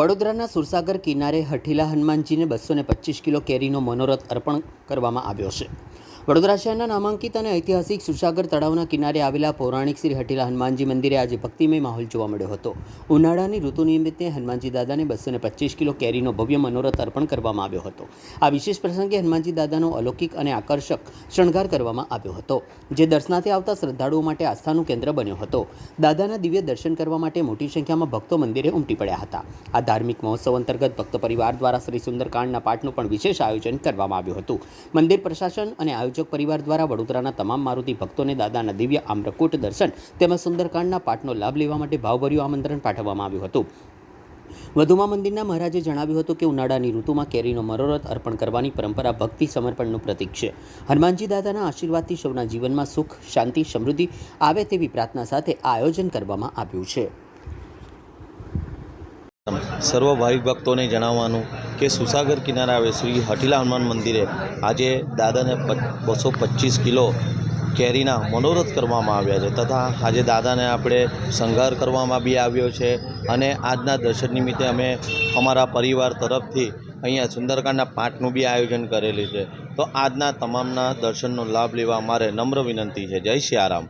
વડોદરાના સુરસાગર કિનારે હઠીલા હનુમાનજીને 225 કિલો કેરીનો મનોરથ અર્પણ કરવામાં આવ્યો છે। વડોદરા શહેરના નામાંકિત અને ઐતિહાસિક સુરસાગર તળાવના કિનારે આવેલા પૌરાણિક શ્રી હઠીલા હનુમાનજી મંદિરે આજે ભક્તિમય માહોલ જોવા મળ્યો હતો। ઉનાળાની ઋતુ નિમિત્તે હનુમાનજી દાદાને 225 કિલો કેરીનો ભવ્ય મનોરથ અર્પણ કરવામાં આવ્યો હતો। આ વિશેષ પ્રસંગે હનુમાનજી દાદાનો અલૌકિક અને આકર્ષક શણગાર કરવામાં આવ્યો હતો, જે દર્શનાર્થે આવતા શ્રદ્ધાળુઓ માટે આસ્થાનું કેન્દ્ર બન્યો હતો। દાદાના દિવ્ય દર્શન કરવા માટે મોટી સંખ્યામાં ભક્તો મંદિરે ઉમટી પડ્યા હતા। આ ધાર્મિક મહોત્સવ અંતર્ગત ભક્ત પરિવાર દ્વારા શ્રી સુંદરકાંડના પાઠનું પણ વિશેષ આયોજન કરવામાં આવ્યું હતું। મંદિર પ્રશાસન અને આયોજક પરિવાર દ્વારા વડોદરાના તમામ મારુતિ ભક્તોને દાદાના દિવ્ય આમ્રકૂટ દર્શન તેમજ સુંદરકાંડના પાઠનો લાભ લેવા માટે ભાવભર્યું આમંત્રણ પાઠવવામાં આવ્યું હતું। વધુમાં મંદિરના મહારાજે જણાવ્યું હતું કે ઉનાળાની ઋતુમાં કેરીનો મનોરથ અર્પણ કરવાની પરંપરા ભક્તિ સમર્પણનું પ્રતીક છે। હનુમાનજી દાદાના આશીર્વાદથી સૌના જીવનમાં સુખ, શાંતિ, સમૃદ્ધિ આવે તેવી પ્રાર્થના સાથે આ આયોજન કરવામાં આવ્યું છે। સર્વ ભાવિક ભક્તોને જણાવવાનું કે સુરસાગર કિનારે આવે શ્રી હઠીલા હનુમાન મંદિરે આજે દાદાને 225 કિલો કેરીના મનોરથ કરવામાં આવ્યા છે તથા આજે દાદાને આપણે શણગાર કરવામાં બી આવ્યો છે અને આજના દર્શન નિમિત્તે અમે અમારા પરિવાર તરફથી અહીંયા સુંદરકાંડના પાઠનું બી આયોજન કરેલું છે। તો આજના તમામના દર્શનનો લાભ લેવા અમારે નમ્ર વિનંતી છે। જય સિયારામ।